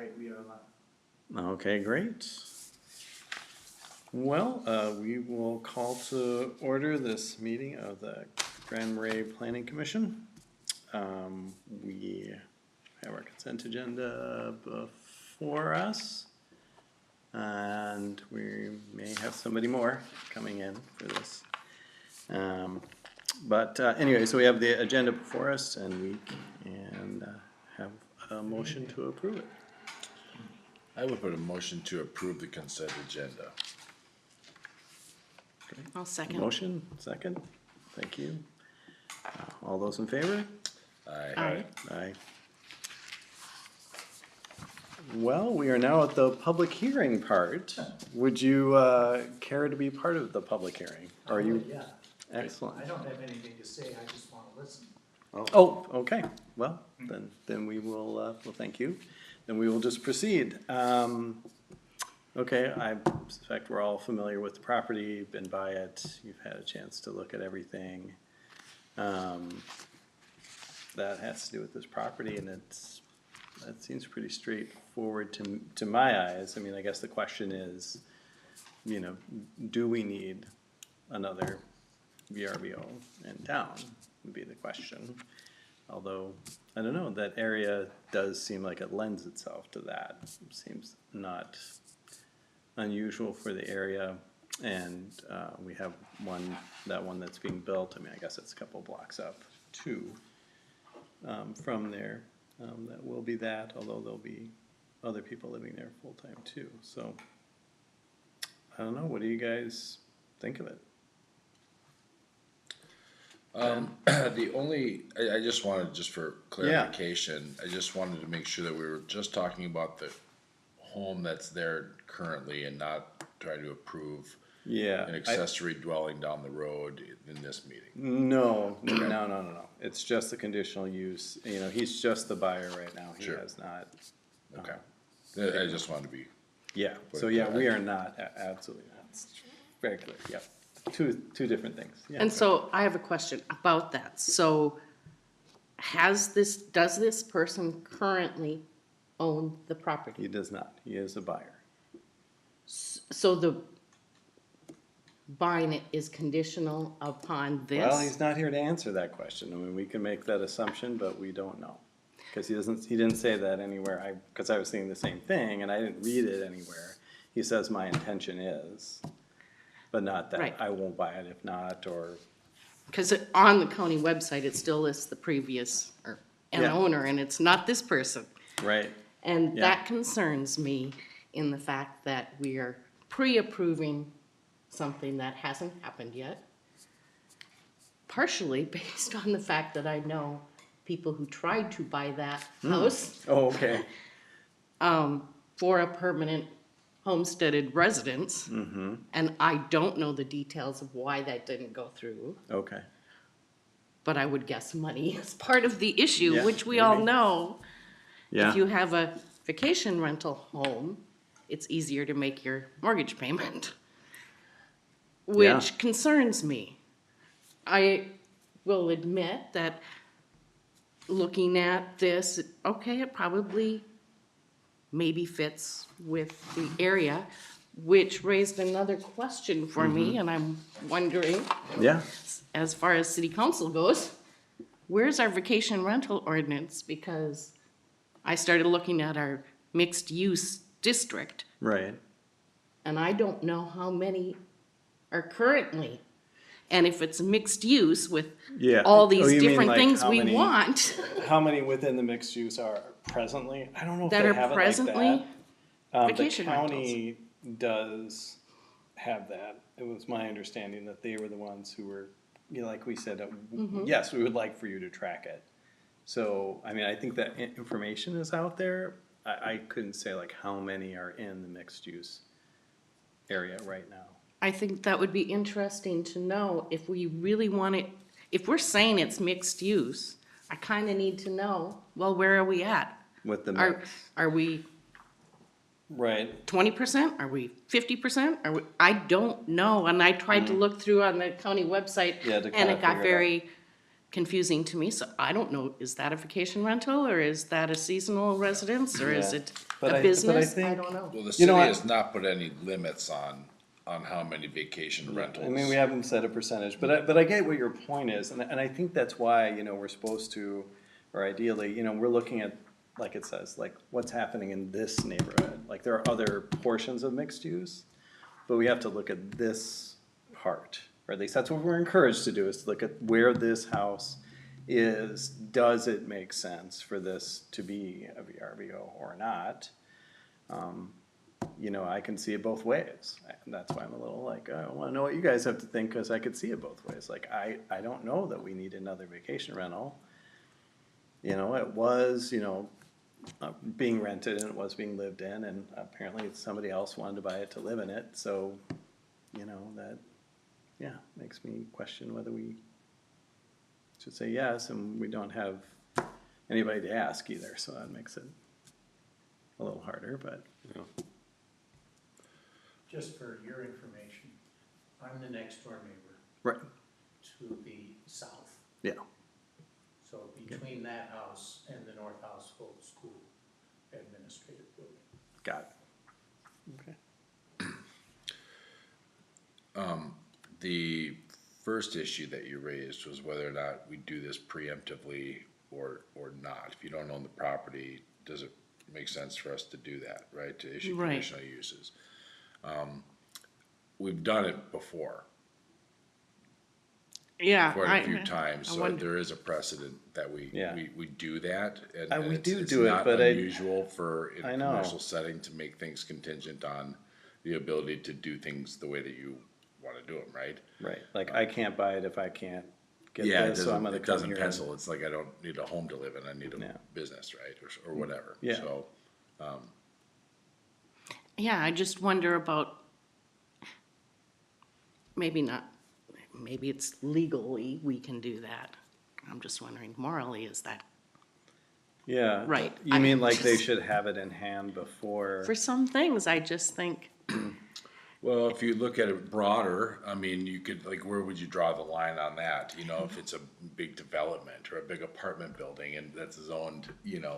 right, we are live. Okay, great. Well, we will call to order this meeting of the Grand Marais Planning Commission. We have our consent agenda before us, and we may have somebody more coming in for this. Anyway, so we have the agenda before us, and we can have a motion to approve it. I would put a motion to approve the consent agenda. I'll second. Motion, second, thank you. All those in favor? Aye. Aye. Well, we are now at the public hearing part. Would you care to be part of the public hearing? Are you? Yeah, Excellent. I don't have anything to say, I just wanna listen. Oh, okay, well, then we will, well, thank you. Then we will just proceed. Okay, I suspect we're all familiar with the property, been by it, you've had a chance to look at everything. That has to do with this property, and that seems pretty straightforward to my eyes. I mean, I guess the question is, you know, do we need another VRBO in town, would be the question. Although, I don't know, that area does seem like it lends itself to that. It seems not unusual for the area, and we have that one that's being built. I mean, I guess it's a couple blocks up too from there. That will be that, although there'll be other people living there full time too. So, I don't know, what do you guys think of it? I just wanted, just for clarification, I just wanted to make sure that we were just talking about the home that's there currently and not try to approve Yeah. an accessory dwelling down the road in this meeting. No. It's just the conditional use, you know, he's just the buyer right now, he Sure. has not. Okay. I just wanted to be, Yeah, so yeah, we are not, absolutely not, it's very clear, yep, two different things, yeah. And so I have a question about that. So does this person currently own the property? He does not, he is a buyer. So the buying it is conditional upon this? Well, he's not here to answer that question, I mean, we can make that assumption, but we don't know. Cause he didn't say that anywhere, cause I was thinking the same thing, and I didn't read it anywhere. He says my intention is, but not that Right. I won't buy it if not, or, Because on the county website, it still lists the previous an Yeah. owner, and it's not this person. right, And Yeah. that concerns me in the fact that we are pre-approving something that hasn't happened yet. Partially based on the fact that I know people who tried to buy that house oh, okay, for a permanent homesteaded residence. mm-hmm, And I don't know the details of why that didn't go through, okay. but I would guess money is part of the issue, Yeah, which we all maybe. know. Yeah, If you have a vacation rental home, it's easier to make your mortgage payment, which concerns me. I will admit that looking at this, okay, it probably maybe fits with the area, which raised another question for me, and I'm wondering, yeah, as far as city council goes, where's our vacation rental ordinance? Because I started looking at our mixed-use district, right, and I don't know how many are currently. And if it's mixed use with yeah. all Oh, these you mean different like things how we many- want How many within the mixed use are presently? I don't know if that they are have it presently like that. vacation The county does have that. It was my understanding that they were the ones who were, you know, like we said, Mm-hmm. yes, we would like for you to track it. So, I mean, I think that information is out there. I couldn't say like how many are in the mixed use area right now. I think that would be interesting to know if we really want it, if we're saying it's mixed use, I kinda need to know, well, where are we at? With the Are, mix, are we right, 20%? Are we 50%? I don't know, and I tried to look through on the county website, Yeah, to and kinda it got figure it very confusing to me, so I don't know, is that a vacation rental, or is that a seasonal residence, or is Yeah. it But I a business? I think- don't know. Well, the You city know what? has not put any limits on how many vacation rentals. I mean, we haven't set a percentage, but I get what your point is, and I think that's why, we're supposed to, or ideally, we're looking at, like it says, like, what's happening in this neighborhood. Like, there are other portions of mixed use, but we have to look at this part, or at least that's what we're encouraged to do, is to look at where this house is. Does it make sense for this to be a VRBO or not? I can see it both ways. And that's why I'm a little like, I wanna know what you guys have to think, cause I could see it both ways. Like, I don't know that we need another vacation rental. It was, being rented and it was being lived in, and apparently somebody else wanted to buy it to live in it, so, that, yeah, makes me question whether we should say yes, and we don't have anybody to ask either, so that makes it a little harder, but, Just for your information, I'm the next door neighbor right, to the south. yeah, So between that house and the North Household School Administrative Building. got it. Okay. The first issue that you raised was whether or not we do this preemptively or not. If you don't own the property, does it make sense for us to do that, right? To issue Right. conditional uses. We've done it before, Yeah. quite a few times, I so wonder- there is a precedent that we Yeah. do that. And We it's- do it's do it, not but unusual for in I a know. commercial setting to make things contingent on the ability to do things the way that you wanna do them, right? Right, like, I can't buy it if I can't get Yeah, this, so I'm gonna it come doesn't here. pencil, it's like I don't need a home to live in, I need Yeah. a business, right, or whatever, Yeah. so. Yeah, I just wonder about, maybe not, maybe it's legally we can do that. I'm just wondering morally, is that, Yeah. Right. You mean like they should have it in hand before? for some things, I just think, Well, if you look at it broader, I mean, you could, like, where would you draw the line on that? If it's a big development or a big apartment building and that's zoned,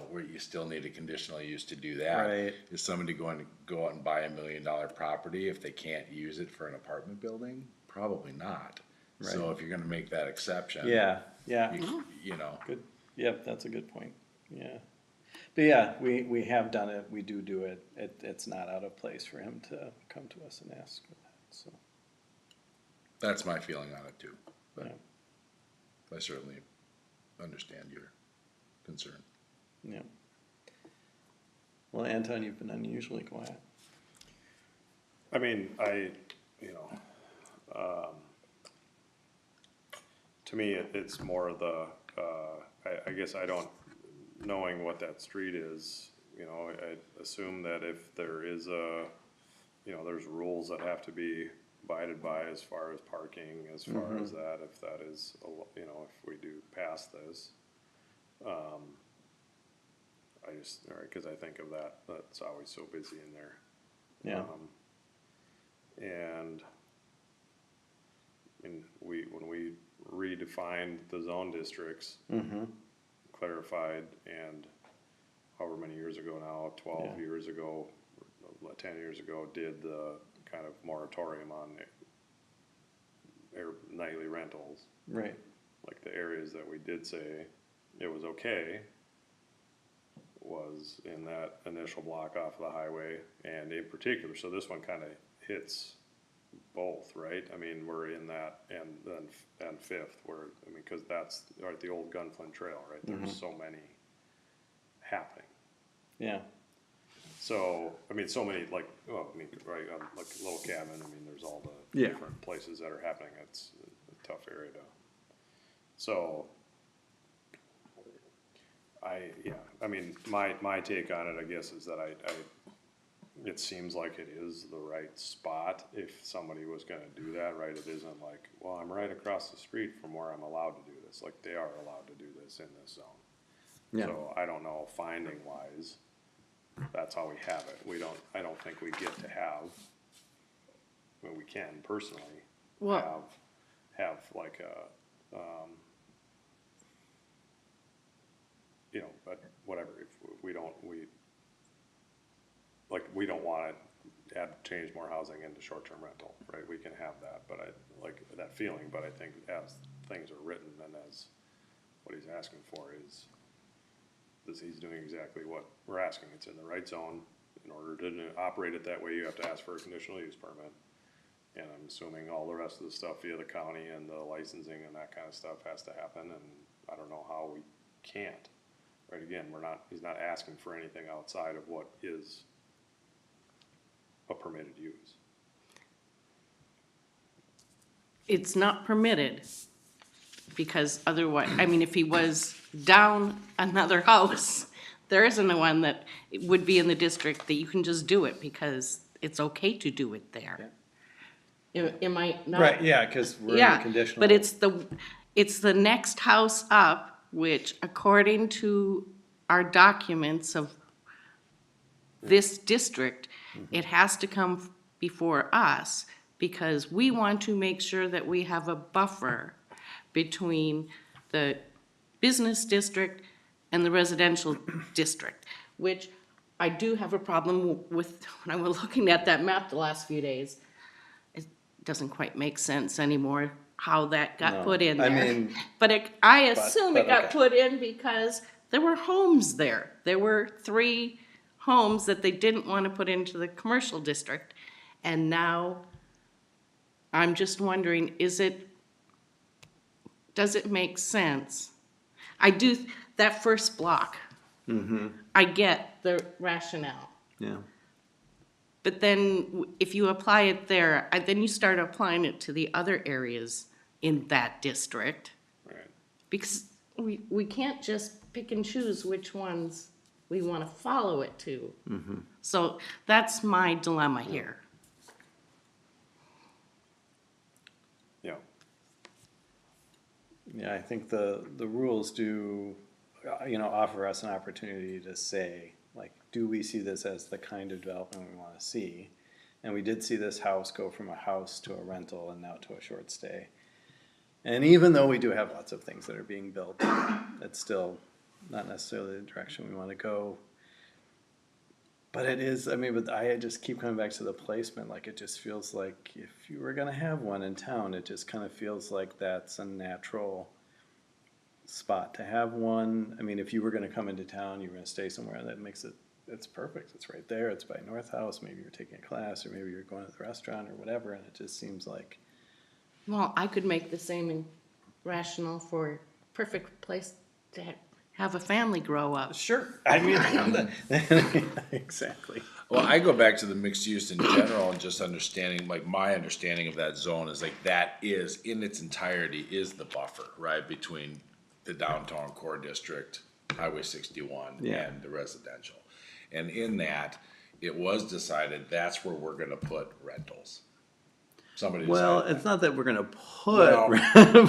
where you still need a conditional use to do that. Right. Is somebody going to go out and buy $1 million property if they can't use it for an apartment building? Probably not. So Right. if you're gonna make that exception. Yeah, yeah, You know, good, yep, that's a good point, yeah. But yeah, we have done it, we do it, it's not out of place for him to come to us and ask for that, so, that's my feeling on it too, yeah, but I certainly understand your concern. yeah. Well, Anton, you've been unusually quiet. I mean, to me, it's more the, I guess I don't, knowing what that street is, I assume that if there is there's rules that have to be abided by as far as parking, as far as that, if that is, if we do pass this. Cause I think of that's always so busy in there. Yeah, And when we redefined the zone districts, clarified, and however many years ago now, 12 Yeah. years ago, 10 years ago, did the kind of moratorium on nightly rentals. right, Like the areas that we did say it was okay was in that initial block off the highway, and in particular, so this one kind of hits both, right? I mean, we're in that, and then Fifth, where, cause that's, right, the old Gunflint Trail, right? There's so many happening. yeah, So, so many, like, right, like Little Cabin, there's all the Yeah. different places that are happening, it's a tough area to, so, my take on it, I guess, is that it seems like it is the right spot if somebody was gonna do that, right? It isn't like, well, I'm right across the street from where I'm allowed to do this, like, they are allowed to do this in this zone. yeah, So I don't know, finding wise, that's how we have it. I don't think we get to have, we can personally well, have like we don't wanna change more housing into short-term rental, right? We can have that, but I like that feeling, but I think as things are written and as what he's asking for is, he's doing exactly what we're asking. It's in the right zone. In order to operate it that way, you have to ask for a conditional use permit. And I'm assuming all the rest of the stuff via the county and the licensing and that kind of stuff has to happen, and I don't know how we can't. Right, again, he's not asking for anything outside of what is a permitted use. It's not permitted, because otherwise, I mean, if he was down another house, there isn't one that would be in the district that you can just do it, because it's okay to do it there. Am I not? Right, yeah, cause we're in Yeah, conditional. but it's the next house up, which according to our documents of this district, it has to come before us, because we want to make sure that we have a buffer between the business district and the residential district, which I do have a problem with. When I was looking at that map the last few days, it doesn't quite make sense anymore how that got No, put in I there. mean, But I assume it got okay. put in because there were homes there. There were 3 homes that they didn't want to put into the commercial district. And now I'm just wondering, does it make sense? I do, that first block, I get the rationale. Yeah, But then if you apply it there, then you start applying it to the other areas in that district. Right. Because we can't just pick and choose which ones we want to follow it to. So that's my dilemma here. Yeah. yeah, I think the rules do, offer us an opportunity to say, like, do we see this as the kind of development we wanna see? And we did see this house go from a house to a rental and now to a short stay. And even though we do have lots of things that are being built, it's still not necessarily the direction we wanna go. But it is, but I just keep coming back to the placement, like, it just feels like if you were gonna have one in town, it just kinda feels like that's a natural spot to have one. If you were gonna come into town, you were gonna stay somewhere, that makes it's perfect, it's right there, it's by North House, maybe you're taking a class, or maybe you're going to the restaurant or whatever, and it just seems like, Well, I could make the same rationale for perfect place to have a family grow up. sure, exactly. Well, I go back to the mixed use in general and just understanding, like, my understanding of that zone is like, that is, in its entirety, is the buffer, right, between the downtown core district, Highway 61, Yeah. and the residential. And in that, it was decided that's where we're gonna put rentals. Somebody Well, decided it's not that we're gonna put, Well,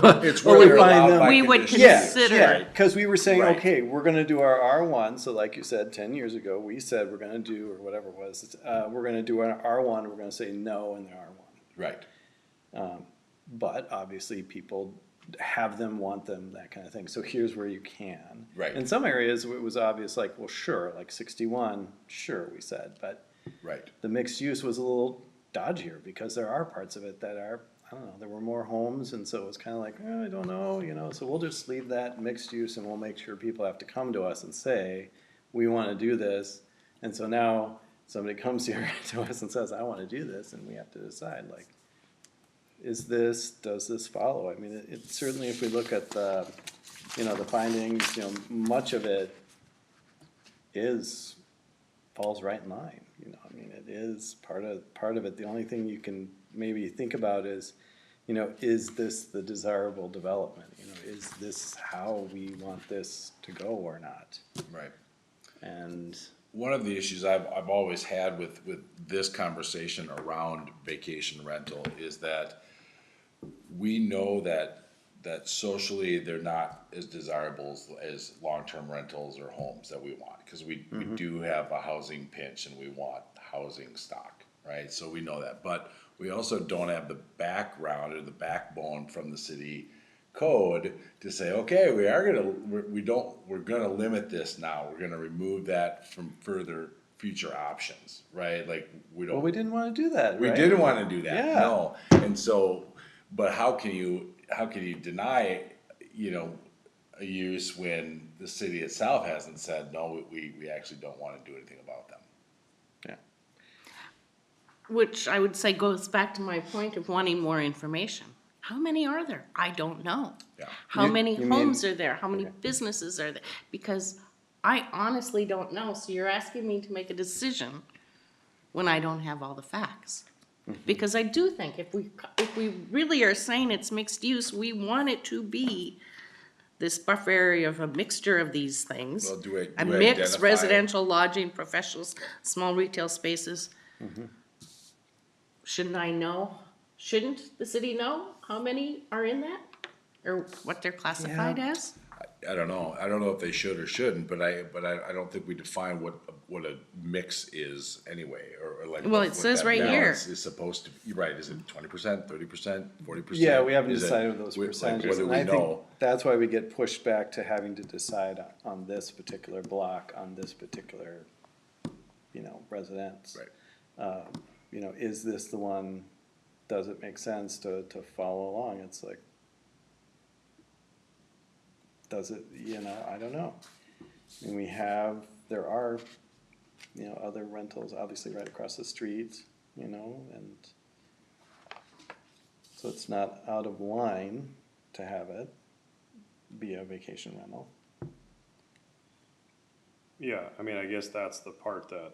but it's well, where we they're find allowed them. by We would conditional use, consider- Yeah, right? because we were saying, Right. okay, we're gonna do our R1, so like you said, 10 years ago, we said we're gonna do, or whatever it was, we're gonna do our R1, we're gonna say no in the R1. Right, But obviously, people have them, want them, that kind of thing, so here's where you can. Right. In some areas, it was obvious, like, well, sure, like 61, sure, we said, but right. the mixed use was a little dodgier, because there are parts of it that are, I don't know, there were more homes, and so it was kind of like, I don't know, so we'll just leave that mixed use, and we'll make sure people have to come to us and say, we want to do this. And so now somebody comes here to us and says, I want to do this, and we have to decide, like, does this follow? It certainly, if we look at the findings, much of it falls right in line, it is part of it. The only thing you can maybe think about is, is this the desirable development? Is this how we want this to go or not? Right. And One of the issues I've always had with this conversation around vacation rental is that we know that socially they're not as desirable as long-term rentals or homes that we want, because we do have a housing pinch and we want housing stock, right? So we know that, but we also don't have the background or the backbone from the city code to say, okay, we're gonna limit this now, we're gonna remove that from further future options, right? Like, we don't. Well, we didn't wanna do that, We right? didn't wanna do that, Yeah. no, and so, but how can you deny, a use when the city itself hasn't said, no, we actually don't wanna do anything about them? Yeah. Which I would say goes back to my point of wanting more information. How many are there? I don't know. Yeah. How You- many you homes mean- are there? How many Okay. businesses are there? Because I honestly don't know, so you're asking me to make a decision when I don't have all the facts. Mm-hmm. Because I do think if we really are saying it's mixed use, we want it to be this buffer area of a mixture of these things. Well, do we A mix, identify- residential, lodging, professionals, small retail spaces. Mm-hmm. Shouldn't I know? Shouldn't the city know how many are in that? Or what they're classified Yeah. as? I don't know if they should or shouldn't, but I don't think we define what a mix is anyway, or like. Well, it what says that right here. balance is supposed to, you're right, is it 20%, 30%, 40%? Yeah, we haven't Is it- decided those like, percentages, what do and we I think know? that's why we get pushed back to having to decide on this particular block, on this particular, residence. Right. Is this the one, does it make sense to follow along? It's like, does it, I don't know. I mean, there are, other rentals obviously right across the street, and so it's not out of line to have it be a vacation rental. Yeah, I mean, I guess that's the part that,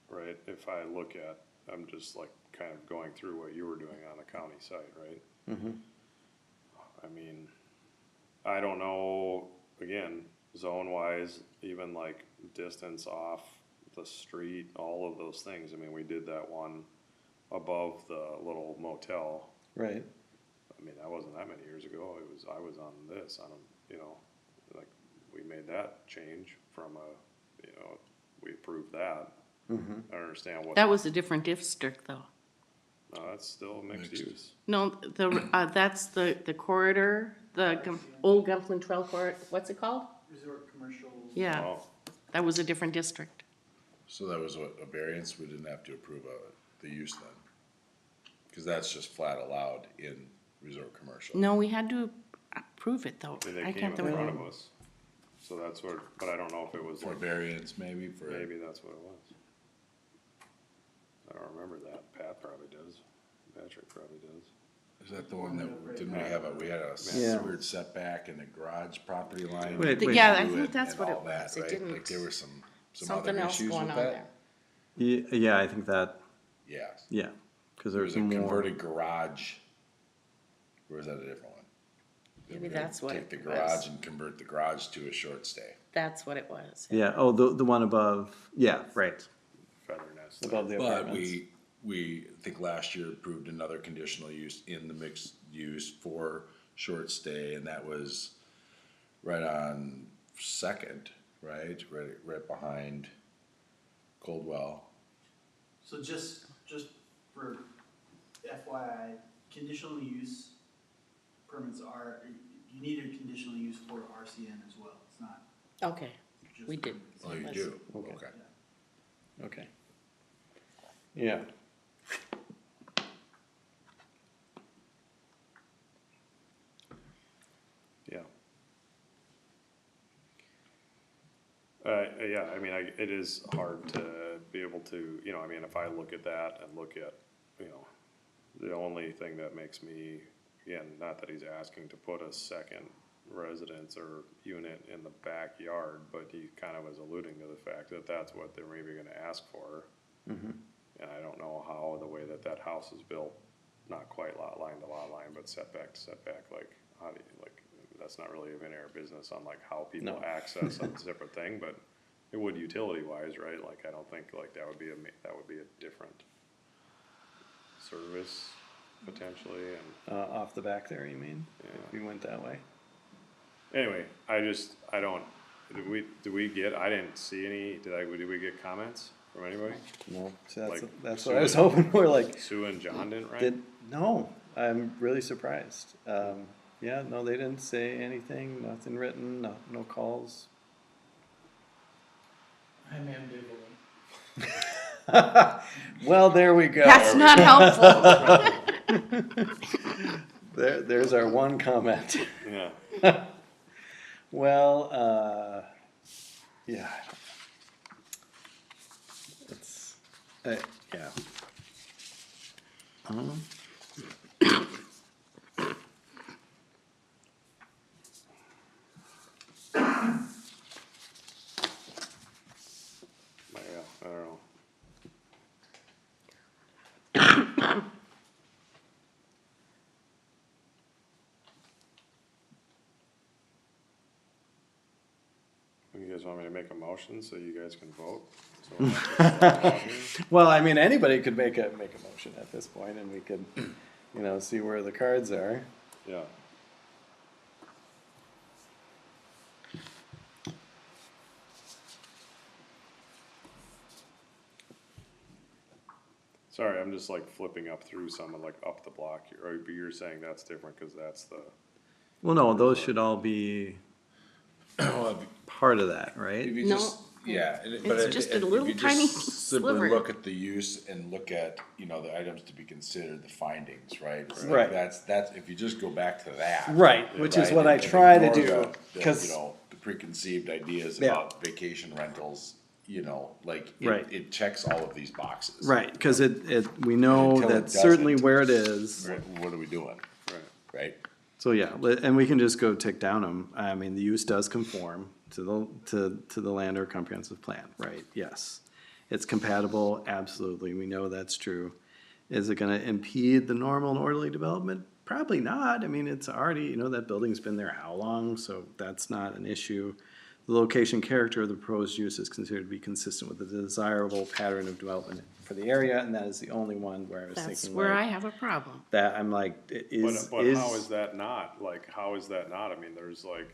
right, if I look at, I'm just like kind of going through what you were doing on the county side, right? Mm-hmm. I mean, I don't know, again, zone wise, even like distance off the street, all of those things. I mean, we did that one above the little motel. Right. I mean, that wasn't that many years ago. I was on this, like, we made that change from we approved that. Mm-hmm. I don't understand what. That was a different district though. No, that's still mixed Mixed. use. No, that's the corridor, old Gunflint Trail corridor, what's it called? Resort commercial. Yeah, Oh, that was a different district. So that was a variance, we didn't have to approve the use then? Cause that's just flat allowed in resort commercial. No, we had to approve it though. they I came can't in think front of. of us. So that's what, but I don't know if it was For like, variance maybe, maybe that's what it was. I don't remember that. Pat probably does. Patrick probably does. Is that the one that, didn't we had a Yeah. weird setback in the garage property line? Wait, wait. Yeah, I And- think that's and what it all that, was. It right? didn't, Like there were some something other else issues going with on that? there. Yeah, I think that, Yeah, yeah, because there was there's a more. converted garage, or is that a different one? They Maybe were gonna that's what take the it garage was. and convert the garage to a short stay. That's what it was. Yeah, oh, the one above, yeah, right, Feather nest. above the But apartments. we, I think last year approved another conditional use in the mixed use for short stay, and that was right on Second, right behind Coldwell. So just for FYI, conditional use permits are, you need a conditional use for RCN as well. It's not Okay, just. we did. Oh, you Yes. do, Okay. okay. Okay. Yeah. Yeah. Yeah, I mean, it is hard to be able to, I mean, if I look at that and look at, the only thing that makes me, again, not that he's asking to put a second residence or unit in the backyard, but he kind of was alluding to the fact that that's what they're maybe gonna ask for. Mm-hmm. And I don't know how, the way that house is built, not quite lot line to lot line, but setback to setback, like, how do you, like, that's not really even our business on like how people No. access a separate thing, but it would utility wise, right? Like, I don't think like that would be a different service potentially, and Off the back there, you mean? Yeah. If we went that way? anyway, did we get, I didn't see any, did we get comments from anybody? No, so that's, Like, that's Sue what I was and- hoping for, like, Sue and John didn't write? no, I'm really surprised. Yeah, no, they didn't say anything, nothing written, no calls. I'm ambivalent. Well, there we go. That's not helpful. There's our one comment. Yeah. Well, yeah. It's, yeah. Yeah, I don't know. You guys want me to make a motion so you guys can vote? So we'll have to start out here? Well, I mean, anybody could make a motion at this point, and we could, see where the cards are. Yeah. Sorry, I'm just like flipping up through some and like up the block here, right? But you're saying that's different because that's the, Well, no, those should all be Well, part of that, right? if you No. just, yeah. It's but if- just a if you little just tiny Simply sliver. look at the use and look at, the items to be considered, the findings, right? It's like Right. That's, if you just go back to that. Right, which is right, what I and try to ignore do, the, 'cause- the preconceived ideas Yeah. about vacation rentals, like, Right. it checks all of these boxes. Right, because we know Until it that certainly doesn't. where it is. What are we doing, right. right? So yeah, and we can just go tick down them. I mean, the use does conform to the land or comprehensive plan, right? Yes. It's compatible, absolutely. We know that's true. Is it gonna impede the normal and orderly development? Probably not. I mean, it's already, that building's been there how long, so that's not an issue. The location character of the proposed use is considered to be consistent with the desirable pattern of development for the area, and that is the only one where I was That's thinking where I like, have a problem. that I'm like, But how is that not? Like, how is that not? I mean, there's like,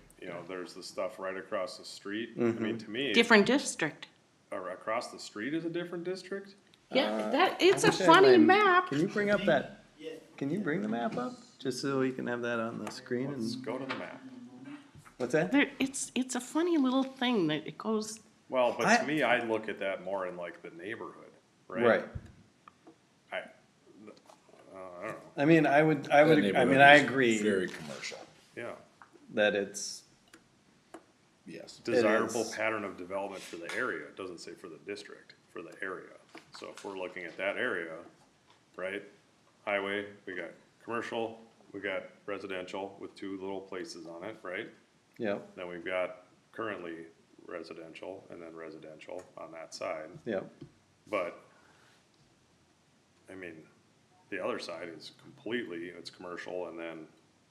there's the stuff right across the street. I mean, to me, Different district. across the street is a different district? Yeah, it's a I wish I had funny my- map. Can you bring up that, Yeah. can you bring the map up, just so we can have that on the screen Let's and, go to the map. what's that? It's a funny little thing that it goes, Well, but I- to me, I look at that more in like the neighborhood, right? Right. I don't know, I mean, I That I neighborhood I is agree Very commercial, yeah. that it's, yes. Desirable is. pattern of development for the area, it doesn't say for the district, for the area. So if we're looking at that area, right, highway, we got commercial, we got residential with two little places on it, right? yep, Then we've got currently residential and then residential on that side. yep, But, I mean, the other side is completely, it's commercial and then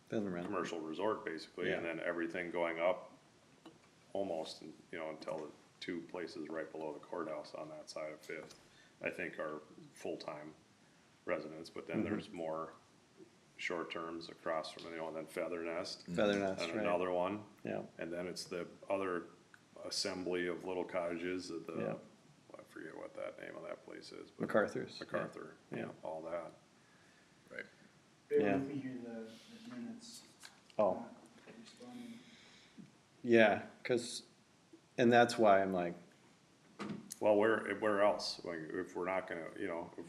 doesn't rent. commercial resort basically, and Yeah. then everything going up almost, until the two places right below the courthouse on that side of Fifth, I think are full-time residents, but then Mm-hmm. there's more short terms across from, and then Feather Nest. Feather Nest, And right, another one, yeah, and then it's the other assembly of little cottages at the, Yeah. I forget what that name of that place is. but MacArthur's. yeah. MacArthur, Yeah. all that. Right. Bear Yeah. with me here, the minutes. Oh, not responding. yeah, and that's why I'm like, Well, where else? Like, if we're not gonna,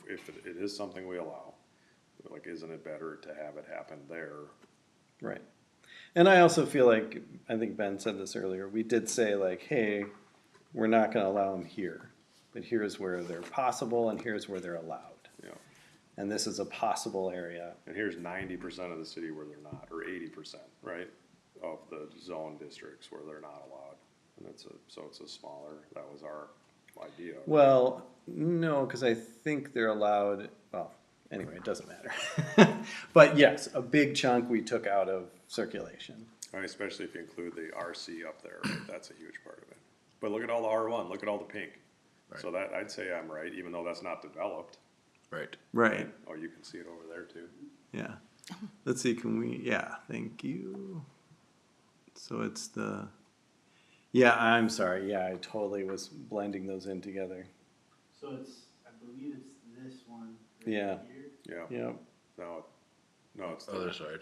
if it is something we allow, like, isn't it better to have it happen there? right. And I also feel like, I think Ben said this earlier, we did say like, hey, we're not gonna allow them here, but here's where they're possible and here's where they're allowed. And this is a possible area. And here's 90% of the city where they're not, or 80%, right? Of the zone districts where they're not allowed. And so it's a smaller, that was our idea. Well, no, because I think they're allowed, well, anyway, it doesn't matter. But yes, a big chunk we took out of circulation. I mean, especially if you include the RC up there, right? That's a huge part of it. But look at all the R1, look at all the pink. So that, I'd say I'm right, even though that's not developed. Right. Right. Oh, you can see it over there too. Yeah. Let's see, can we, yeah, thank you. So it's yeah, I'm sorry, yeah, I totally was blending those in together. So I believe it's this one Yeah. right here. Yeah, Yep, no, it's Other the, side.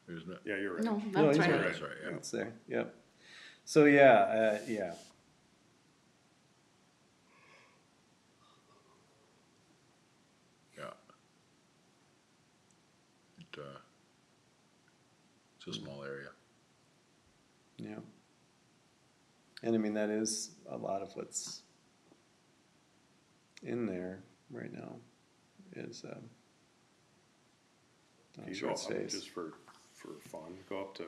isn't it? Yeah, you're right. No, No, that's he's right. right. That's right, yeah. It's there, yep. So, yeah, yeah, Yeah. It's a small area. yeah. And I mean, that is a lot of what's in there right now is, Can you go short up, stays. just for fun, go up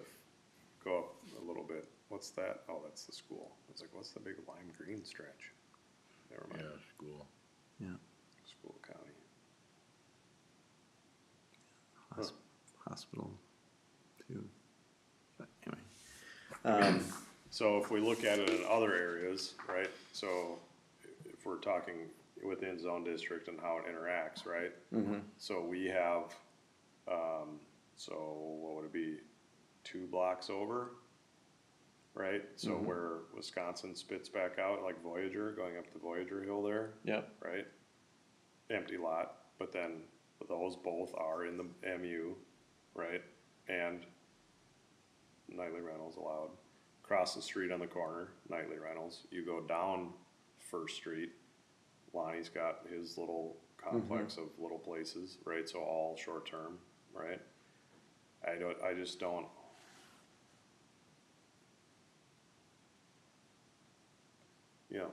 a little bit, what's that? Oh, that's the school. It's like, what's the big lime green stretch? Never mind, Yeah, school. Yeah, school county. hospital too. But anyway. So if we look at it in other areas, right, so if we're talking within zone district and how it interacts, right? So we have, so what would it be, 2 blocks over, right? So where Wisconsin spits back out, like Voyager, going up the Voyager Hill there, Yep, right? Empty lot, but those both are in the MU, right? And nightly rentals allowed. Across the street on the corner, nightly rentals. You go down First Street, Lonnie's got his little complex of little places, right? So all short term, right? I just don't. Yeah,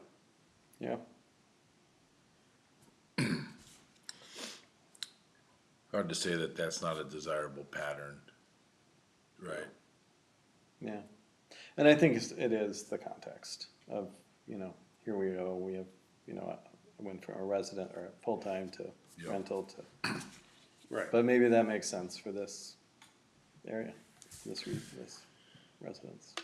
yeah, Hard to say that that's not a desirable pattern, right? yeah. And I think it is the context of, here we go, we have, I went from a resident or a full-time to Yep. rental to, right. but maybe that makes sense for this area, this residence.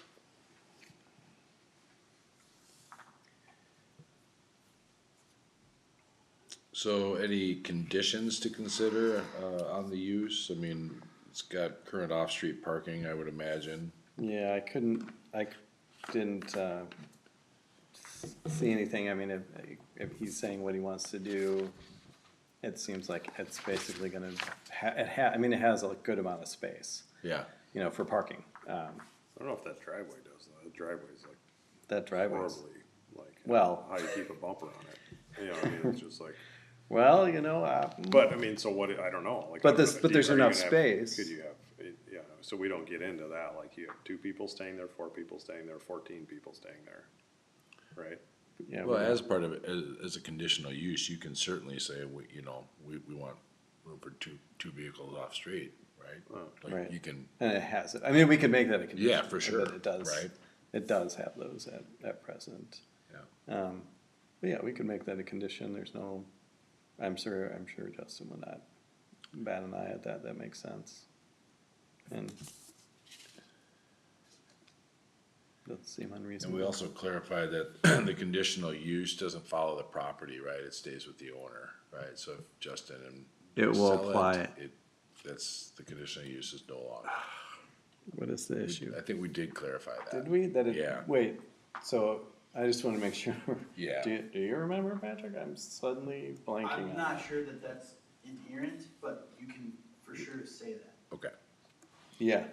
So any conditions to consider, on the use? I mean, it's got current off-street parking, I would imagine. Yeah, I didn't, see anything, I mean, if he's saying what he wants to do, it seems like it's basically gonna, I mean, it has a good amount of space, Yeah, for parking. I don't know if that driveway does that. The driveway's like That driveway's, horribly, like, Well- how you keep a bumper on it. I mean, it's just like, well, but I mean, so what, I don't know, like. But I don't this- know, but there's are you enough gonna have- space. Could you have, yeah, so we don't get into that, like you have 2 people staying there, 4 people staying there, 14 people staying there, right? yeah, well, as part of it, as a conditional use, you can certainly say, we want room for two vehicles off-street, right? Like, Right. you can, and it has it, I mean, we could make that a condition. Yeah, for sure, But it does, right. it does have those at present. yeah. But yeah, we could make that a condition, there's no, I'm sure Justin would not bat an eye at that, that makes sense. And doesn't seem And unreasonable. we also clarify that the conditional use doesn't follow the property, right? It stays with the owner, right? So if Justin and. It will sell apply. That's, the conditional use is no longer. What is the issue? I think we did clarify that. Did we, Yeah. wait, so I just wanna make sure. Yeah. Do you remember, Patrick? I'm suddenly blanking on I'm not that. sure that that's inherent, but you can for sure say that. Okay, Yeah,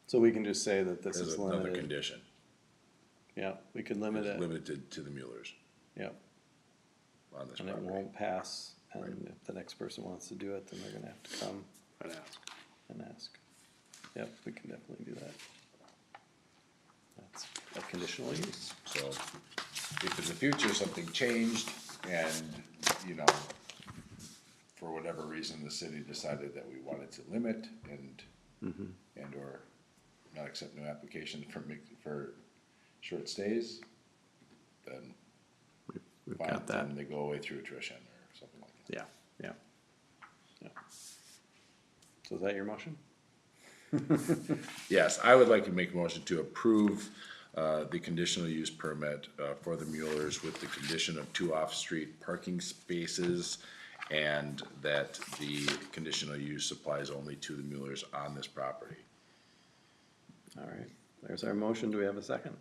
so we can just say that this there's is another limited, condition. yeah, we could limit It's it, limited to the Muellers yeah, on this and it property. won't pass, and if the next person wants to do it, then they're gonna have to come And ask. and ask. Yep, we can definitely do that. That's a conditional use. So if in the future something changed and, for whatever reason, the city decided that we wanted to limit and or not accept new applications for short stays, then We've fine, got that, then they go away through attrition or something like that. yeah. So is that your motion? Yes, I would like to make a motion to approve the conditional use permit for the Muellers with the condition of 2 off-street parking spaces and that the conditional use applies only to the Muellers on this property. All right, there's our motion, do we have a second?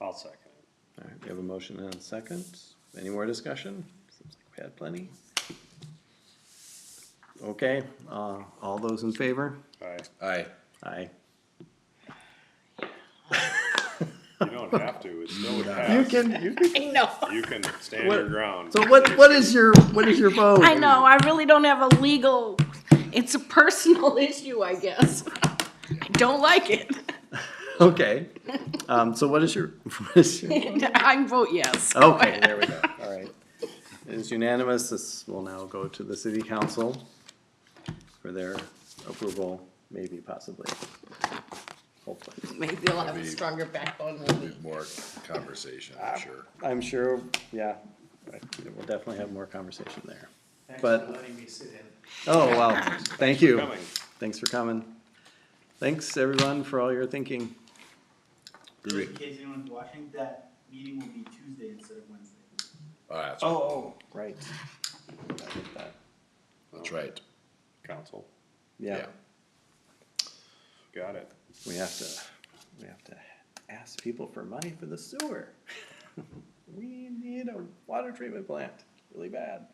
I'll second it. All right, we have a motion and a second, any more discussion? Seems like we had plenty. Okay, all those in favor? Aye. Aye. Aye. You don't have to, it still would You pass. can, I know. You can stand What- your ground. so what is your vote? I know, I really don't have a legal, it's a personal issue, I guess. I don't like it. Okay, so what is your, I vote yes. okay, there we go, all right. It is unanimous, this will now go to the city council for their approval, maybe possibly, hopefully. Maybe they'll have a Maybe- stronger backbone than me. More conversation, I'm sure. I'm sure, yeah, we'll definitely have more conversation there. Thanks But- for letting me sit in. Oh, well, thank you. Coming. Thanks for coming. Thanks, everyone, for all your thinking. Just in case anyone's watching, that meeting will be Tuesday instead of Wednesday. That's, Right. I get that. that's right. Council, Yeah, got it. we have to ask people for money for the sewer. We need a water treatment plant, really bad.